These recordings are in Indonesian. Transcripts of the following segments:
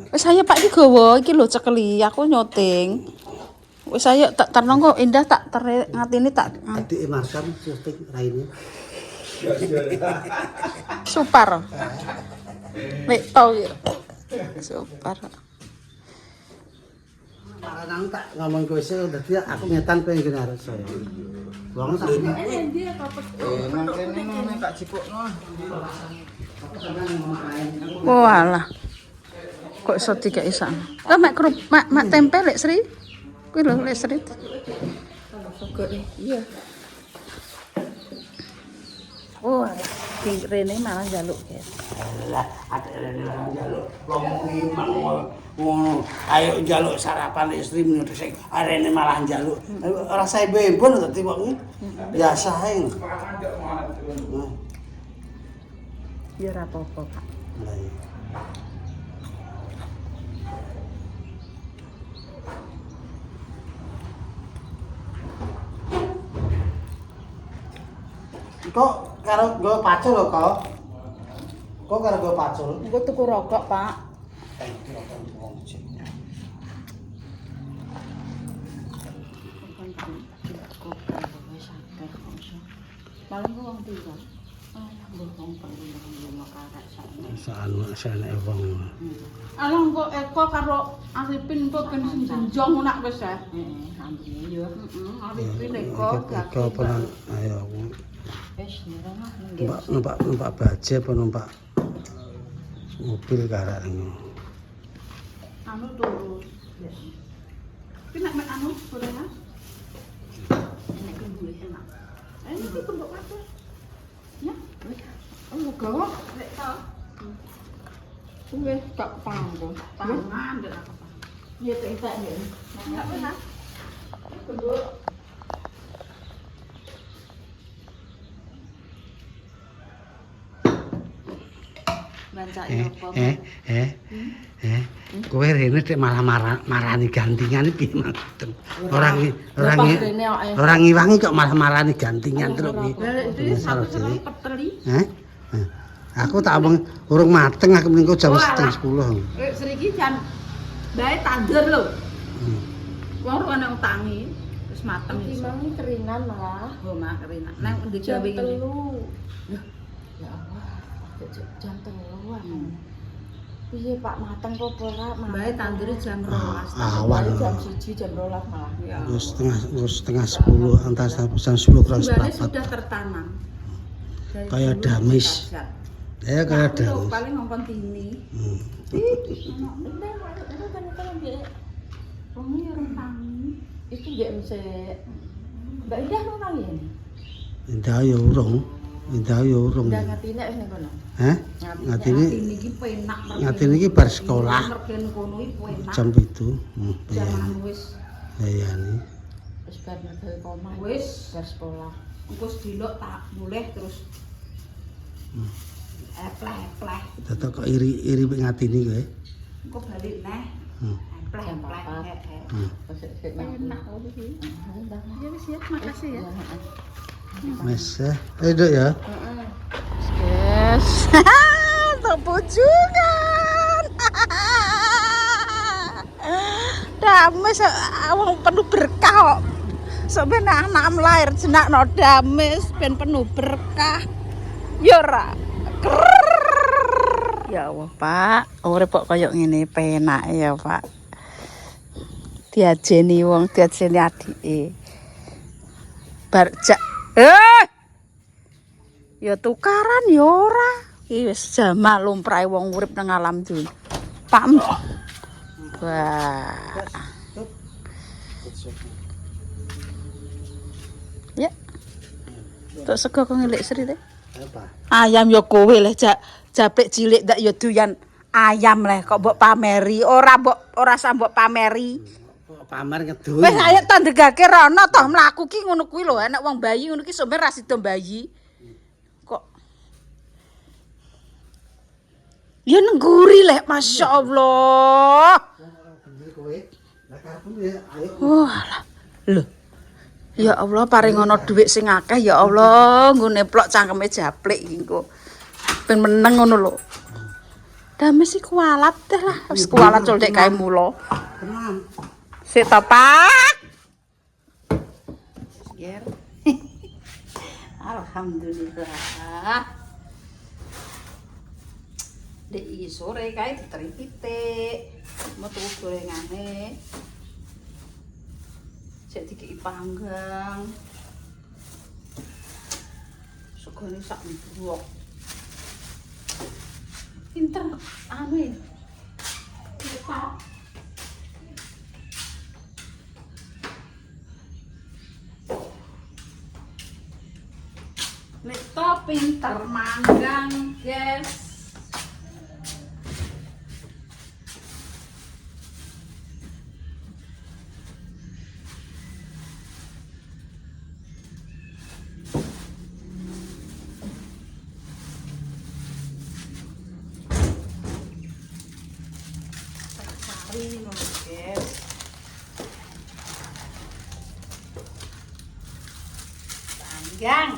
Wis ayo Pak iki gawa iki lho cekeli aku nyoting. Wis ayo tak terno kok Indah tak ngatini tak Adike Marsan syuting raine. Supar. Nek tau ya. Supar. Marang tak ngomong kowe sih dadi aku ngetan kowe ngene arep saya. Wong tak Endi apa Mangkene mau tak jipukno. Walah. Kok iso dikeki sak. Lah mak tempe lek Sri. Kuwi lho lek Sri. Iya. Oh, rene malah njaluk guys. lah ada njaluk wong imang ngono. Ayo njaluk sarapan istri menurut sing arene malah njaluk. Ora sae bebon dadi wong biasa ae. Ya ora apa-apa, Pak. Lah iya. Kok karo nggo pacul lho kok. Kok karo nggo pacul? Engko tuku rokok, Pak. Paling kok wong tiga. Mbok wong pengen makarek sakno. Sane wong. Alah kok Eko karo Arifin kok ben jenjong nak wis ya. Heeh, ambune yo. Arifin Eko Eko penan ayo. Wis nirah Numpak baje apa numpak mobil karak ngono. anu turu. Ki nek anu boleh ya? Nek kuwi enak. Ini tumbuk apa? Ya, oh gawa lek ta. wis gak panggo. Pangan ndak apa. Ya tak ya. Enggak pernah. Kowe rene tek malah marani gantingan piye maksud? Ora ngiwangi kok malah marani gantingan terus piye? Aku tak omong urung mateng aku mengko jam 9:30. Seriki jan bae tandur lho. Wong ora ana utangi wis mateng iso. Timang keringan malah. Oh, mah kerinak. Nang ndi Jam gawe iki? 3. Ya Allah. Jam 3-an. Piye Pak mateng kok ora? Bae tandure jam 12. Awan. Jam 1 jam 12 malah. Ya. Wis setengah 10 antara jam 10 kurang Bulannya seperempat. sudah tertanam. Dari Kayak dulu damis. dikasih. Ya kayak Aku lho, damis. paling ngongkon tini. Wong ya orang tangi. Itu nggak bisa. Mbak Indah mau nang ya? Indah ya urung. Udah ngatine wis ning kono. Hah? Ngatine Tini iki penak. ngatine iki bar sekolah Mergen kono iki penak. jam 7. Jaman wis Bayani. Wis bar gawe koma. Wis. Bar sekolah. engko dilok tak mulih terus. Epleh-epleh. Dadak kok iri-iri mek ngatini kowe. Engko balik neh. Epleh-epleh. Enak kok iki. Ya wis ya, makasih ya. Mes Duk ya. Yes. Terpujukan. Dames wong penuh berkah kok. Sok ben anak lahir jenakno dames ben penuh berkah. Ya ora. Ya Allah, Pak. Urip kok kaya ngene penak ya, Pak. Diajeni wong, diajeni adike. Bar ya tukaran ya ora. Iki wis jamal lumrahe wong urip nang alam dunya. Pak. Wah. Ya. Tok sego kok ngelik Sri teh. Apa? Ayam ya kowe leh japik cilik ndak ya doyan ayam leh kok mbok pameri ora sak mbok pameri. Pamer ngedul. Wis ayo tandegake rono toh mlaku ki ngono kuwi lho enek wong bayi ngono ki sampe ra sida bayi. Kok ya nengguri leh masyaallah. Walah. Lho. Ya Allah paringono dhuwit sing akeh ya Allah nggo neplok cangkeme japlik iki engko. Ben meneng ngono lho. Dame sih kualat teh lah. Wis kualat cul dek kae mulo. Tenang. Sik to, Pak. Ger. Alhamdulillah. Dek iki sore kae diteripite. Metu gorengane. Sik dikeki panggang. Segone sak mbuwok. Pinter anu ya. Lito pinter manggang, guys. Ini loh, guys. Panggang.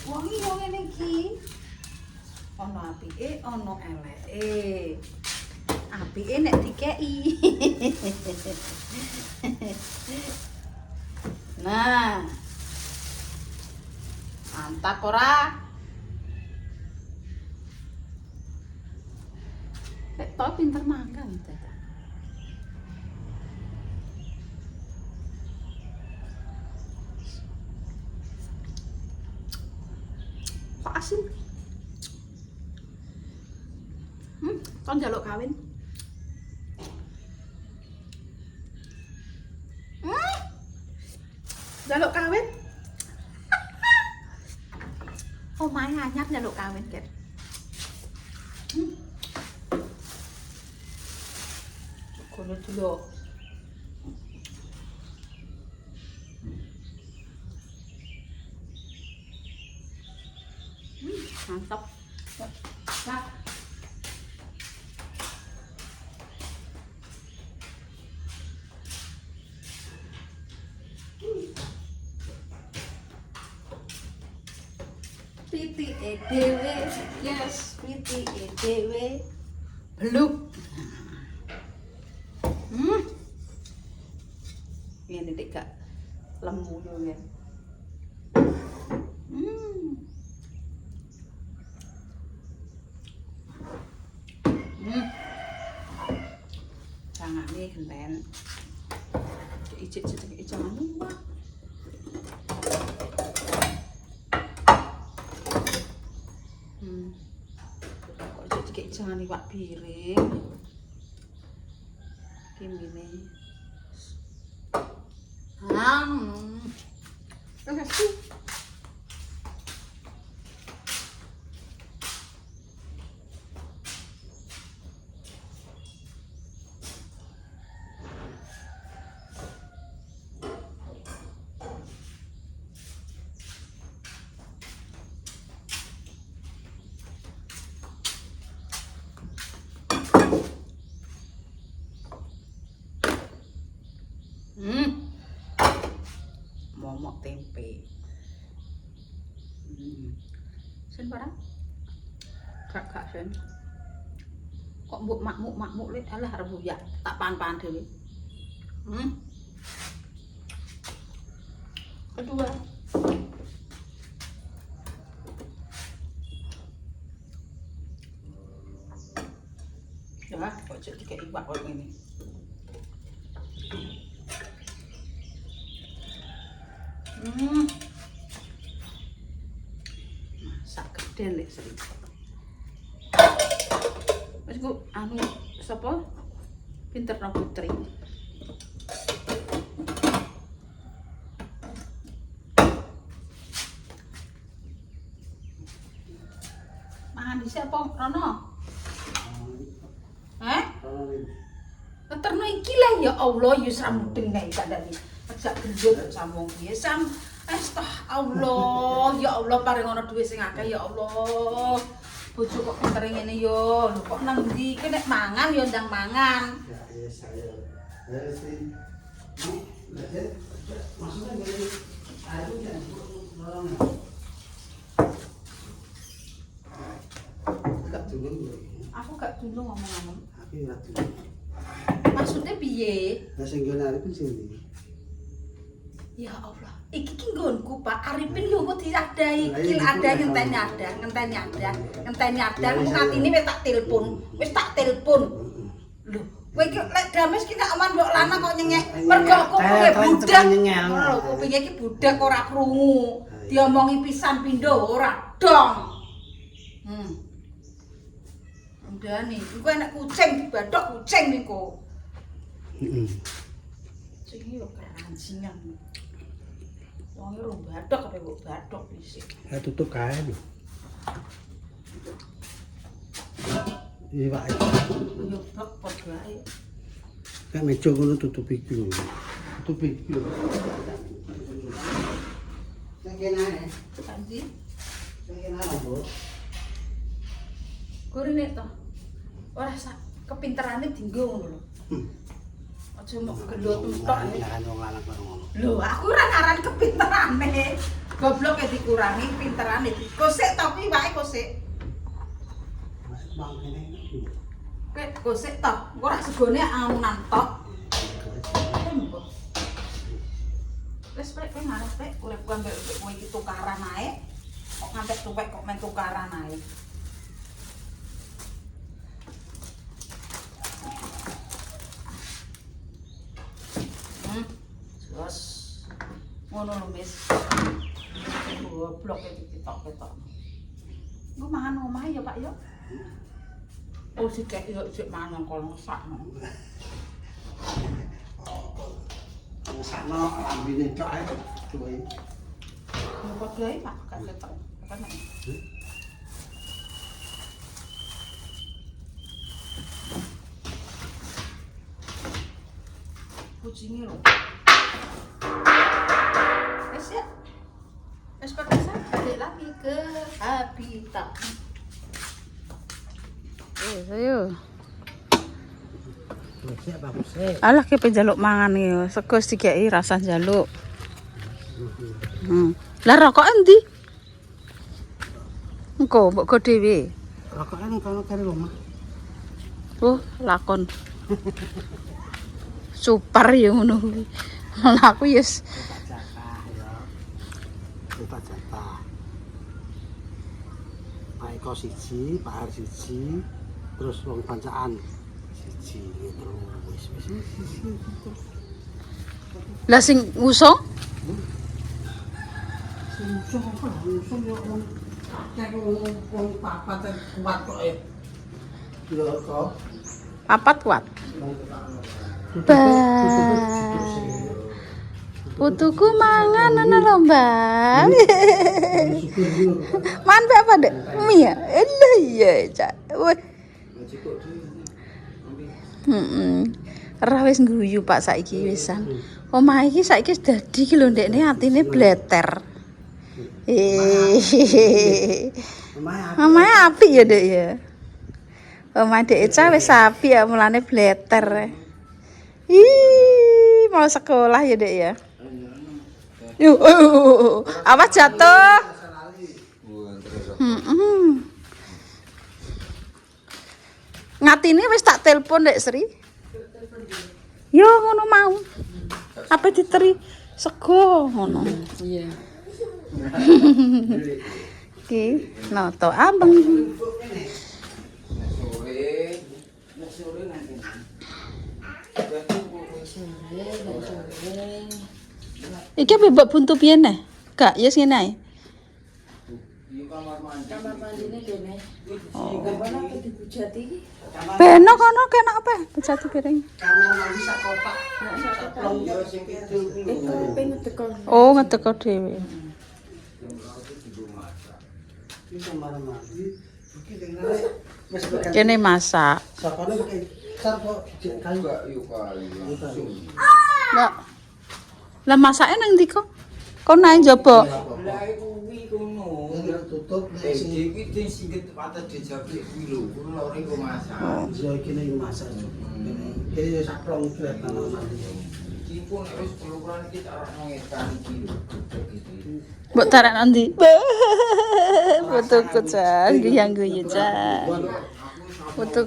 Wangi ngene iki. Ono apike, ono eleke. Apike nek dikeki. Nah. Mantap ora? Tau pinter manggang tata. Kok asin? Kon njaluk kawin. Njaluk kawin? Omahe anyar njaluk kawin, Ket. Kono dulu. Mantap. Nah. Piti dhewe, yes, piti dhewe. Bluk. Ini dek gak lemu yo ya. Jangan nih genten. Icik jangan lupa. Kok icik jangan liwat piring. Gini. Momok tempe. Sen barang? Kak sen. Kok mbok makmuk lek alah rebu ya tak pan-pan dhewe. Kedua. Ya, kok jadi kayak iwak kok ini. Masak gede lek sering. Wis ku anu sapa? Pinter nang putri. Mangan dhisik apa Rono? Terno iki lah ya Allah ya sramudeng nek kadane. Ajak gendut sambung piye sam. Allah, ya Allah paring ana dhuwit sing akeh ya Allah. Bojo kok pinter ngene yo. Lho kok nang ndi iki nek mangan ya ndang mangan. Ya saya. Sih. Maksudnya gini, ayo jangan tulung kok. Aku gak dulu ngomong-ngomong. Aku ora tulung. Maksudnya piye? Lah sing ngene Arifin sini. Ya Allah, iki ki nggonku Pak. Arifin yo kok diadai, Lah, iki iya, ada gitu, ngenteni ada. Wong atine wis tak telepon. Lho, kowe iki lek dames ki nek oman mbok lanang kok nyengek. Mergo kupinge budak. Lho, kupinge iki budak ora krungu. Diomongi pisan pindho ora dong. Ndane, iku enek kucing bathok kucing niku. Heeh. Sing yo kerancingan. Wong ora bathok apa kok bathok dhisik. Ya tutup kae lho. Iya, Pak. Yo blok padha ae. Kan meja ngono tutup iki lho. Tutup iki lho. Sing kene ae. Panji, Sing kene ae, Bu. kurine to. Ora sak kepinterane dienggo ngono lho. Aja mok gelut entok. Kan wong lanang karo ngono. Lho, aku ora ngaran kepinterane. Goblok e dikurangi pinterane. Kosek to kuwi wae kosek. Bang kene. Kek kosek to. Ora segone aunan tok. Wes prek kowe marah prek, urip kowe ambek kowe iki tukaran ae. Kok ngantek tuwek kok men tukaran ae. Terus ngono lho, Mis. Goblok e diketok-ketok. Engko mangan omahe ya, Pak ya. Oh, sik yo sik mangan kono sakno. Sakno ambine tok ae. Coba iki. Kok gawe Pak gak ketok. Kan. Kucingnya lho. Wes ya. Wes pakai balik lagi ke habitat. Ayo. Siap bagus e. Alah ki penjaluk mangan iki, sego dikeki rasa njaluk. Lah rokok endi? Engko mbok go dhewe. Rokokan kono karo omah. Oh, lakon. Super ya ngono kuwi. Malah aku yes. Jatah ya. Kita jatah. Pak Eko siji, Pak Har siji, terus wong pancaan siji gitu. Wis. Lah sing ngusung? Sing apa? Sing yo wong akeh wong papat kuat kok e. Yo kok. Papat kuat. Putuku mangan ana lho, Mbak. Man apa, Dek? Mie. Lha iya, Cak. Weh. Ora wis ngguyu Pak saiki wisan. Omah iki saiki wis dadi ki lho, Ndekne atine bleter. Omahe apik ya, Dek ya. Omah Dek Eca wis apik ya mulane bleter. Ih, mau sekolah ya, Dek ya. Yuk, awas jatuh. Ngatine wis tak telepon Dek Sri. Yo ngono mau. Apa diteri sego ngono. Iya. Ki, noto abang. Iki bebek buntu piye neh? Gak, ya sing ngene ae. Kamar mandine kene. Kamar apa dibujati iki? Beno kono kena apa? Bejati piring. Kamar mandi sak kotak. Plong yo sing kidul kuwi lho. Ngedekon. Oh, ngedeko dhewe. Iki kamar mandi. Iki dengar wis bekan. Kene masak. Sapane iki sar kok kayu gak yo kayu. Lah. Lah masake nang ndi kok? Kok nang njaba? Lah kuwi kono. Tutup nek sing Iki sing singget patah dijabrik kuwi lho. Kuwi lore kok masak. yo iki ning masak. Kene sak plong kreat kamar mandi. Iki pun wis pelukan iki tak ora ngetan iki lho. Gitu. Mbok tarik nanti. Foto kucang yang guyu cah. Foto.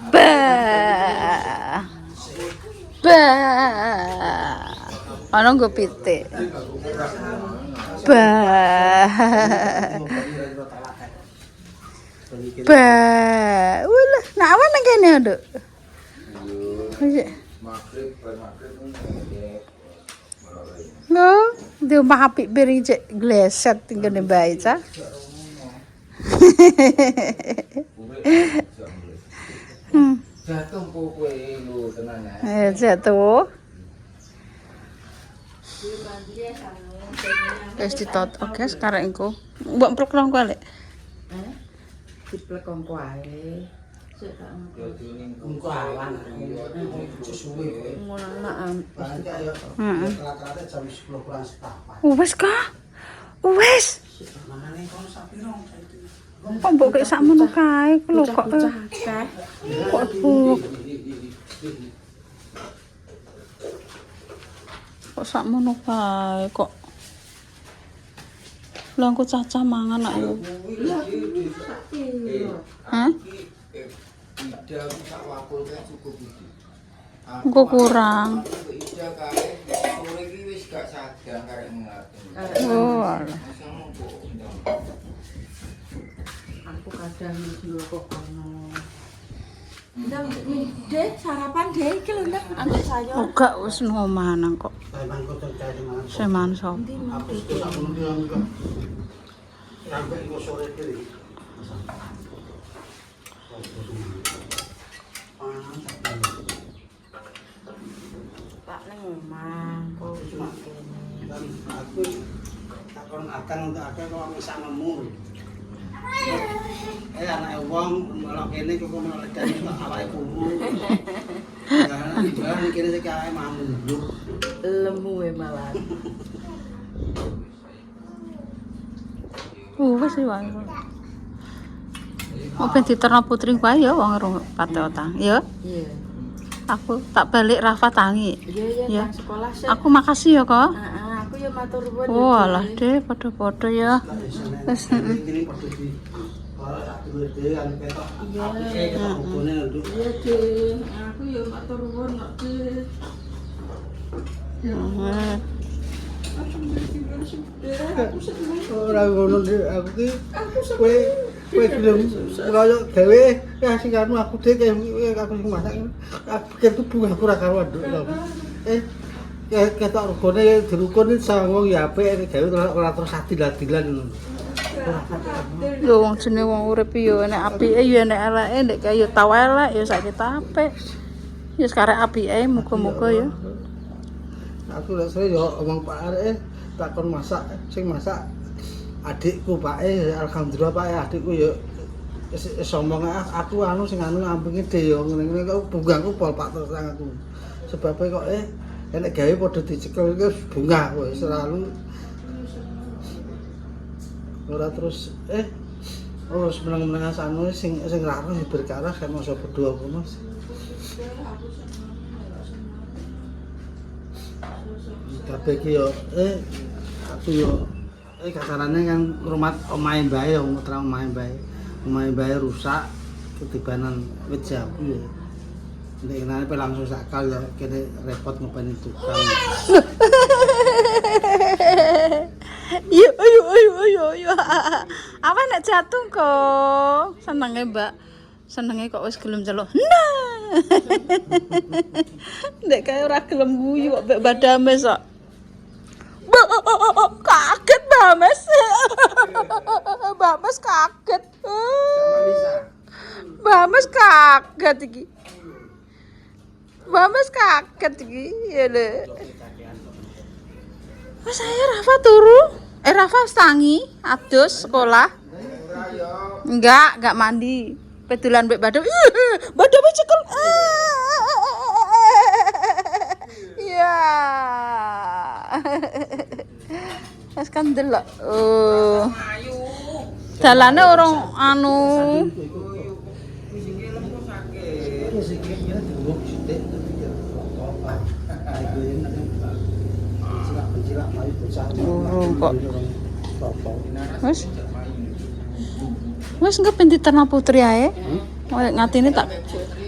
Bah. Bah. Ana nggo pitik. Bah. Bah. Walah, nak awan nang kene, Nduk. Iya. Magrib ngene. No, di omah apik beri cek gleset ngene bae cah. Jatuh po kowe lho tenan ya. Jatuh. Wis ditot oke sekarang engko. Mbok mprok kowe lek. Diplek kongko ae. Engko awan. Suwe. Ngono mak. Balik ayo. Rata-rata jam 10 kurang seperempat. Wes ka? Wes. Manane kono sapiro saiki. Kok mbok kek sakmono kae lho kok. Kok bu. Kok sakmono kae kok. Lah engko cacah mangan nak yo. Hah? Ida sak wakul kan cukup iki. Engko kurang. Ida kae sore iki wis gak sadang karek ngaten. Oh, alah. Aku kadang dulu kok ono. Ndang Dek sarapan Dek iki lho Ndang anggo sayur. Enggak wis ngomah nang kok. Memang kok terkait dengan Seman sop. aku itu sak ngono dia enggak. Sampai engko sore iki. Pak ning omah kok Cuma dan aku takon akan untuk ada kok bisa nemu. Anake wong malah kene kok malah dan awake kumu. Nah, jalan kene sik ae mamunduk. lemu malah. Wis wae. Mau ben diterno putri wae ya wong rong pate otang. Ya, Iya. aku tak balik Rafa tangi. Iya Ya. ya nang sekolah sih. Aku makasih ya, Kak. Aku ya matur nuwun. Oh, alah deh, padha-padha ya. Wis, Ini padha di ora sak dhewe kan ketok. Iya. Ketok hubungan nduk. Iya, Dek. Aku ya matur nuwun kok, Dek. Ora ngono Dik, aku ki kowe gelem kaya gawe sing karo aku Dik aku sing masak. Aku pikir ku bunga aku ora karo nduk. Ketok rugone dirukun sang wong ya apik gawe ora terus adil-adilan ngono. lho wong jenenge wong urip ya enek apike ya enek eleke, nek kaya tau elek ya saiki apik. Ya sekarang apike muga-muga ya. Aku lek sore yo omong Pak arek takon masak sing masak adikku Pak alhamdulillah Pak adikku yo sombong aku anu sing anu ampinge dhe yo ngene-ngene kok bungahku pol Pak terus aku. Sebab kok enek gawe padha dicekel iki bungah wis selalu ora terus meneng-menengan anu sing raro berkaras kan masa berdua kono. Tapi ki yo aku yo kasarane kan rumah omahe mbae yo mutra omahe mbae. Omahe mbae rusak ketibanan wit jambu ya. Nek nane pe langsung sakal ya kene repot ngopeni tukang. Yo. Apa nek jatuh kok? Senenge, Mbak. Senenge kok wis gelem celuk. Nah. Nek kaya ora gelem guyu kok Mbak Badames kok. Kaget Bames. Bames kaget. Bames kaget iki. Bames kaget iki. Ya lho. Wes saya Rafa turu. Rafa wis tangi, adus sekolah. Enggak mandi. Pedulan mbek Badam. Badam cekel. Ya. Wes kan delok. Oh. Dalane orang anu. Burung kok. Wis engko ben diterno putri ae. Ngatine tak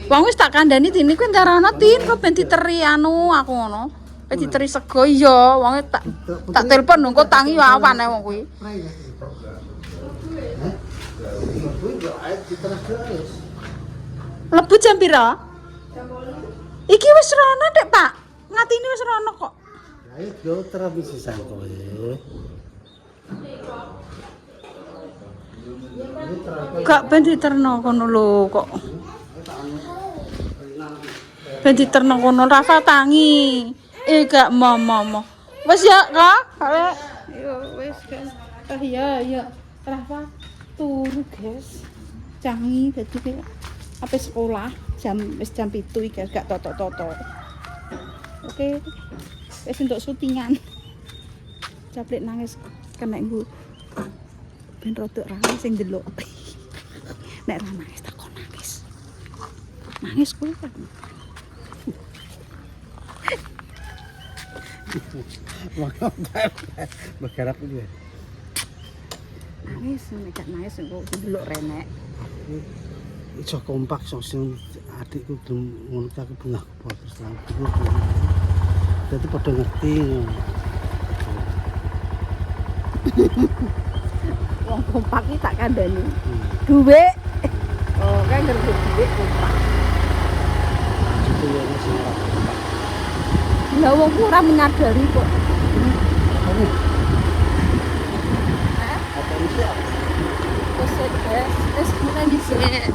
wong wis tak kandhani dini kuwi entar ana tin kok ben diteri anu aku ngono. Ben diteri sego iya, wong tak telepon engko tangi yo awan ae wong kuwi. Lebu jam pira? Iki wis rono, Dek, Pak. Ngatine wis rono kok. Ayo yo terus sisan kowe. Gak ben diterno kono lho kok. Ben diterno kono Rafa tangi. Gak mo. Wis ya, Kak. Yo wis, guys. Iya. Rafa turu, guys. Canggih dadi kayak apa sekolah jam 7 iki gak toto. Oke. Wis entuk syutingan. Caplek nangis kena nggo. Ben rodok ra sing ndelok. Nek ra nangis takon nangis. Nangis kuwi kan. Bergarap iki. Nangis nek gak nangis engko ndelok renek. Iso kompak sing adikku belum ngono aku bunga terus langsung. Dadi padha ngerti. Wong kompak iki tak kandhani. Dhuwit. Oh, kan ngerti dhuwit kompak. Itu ya wis ora kompak. Lah wong ku ora menyadari kok. Apa iki? Wis mulai dhisik.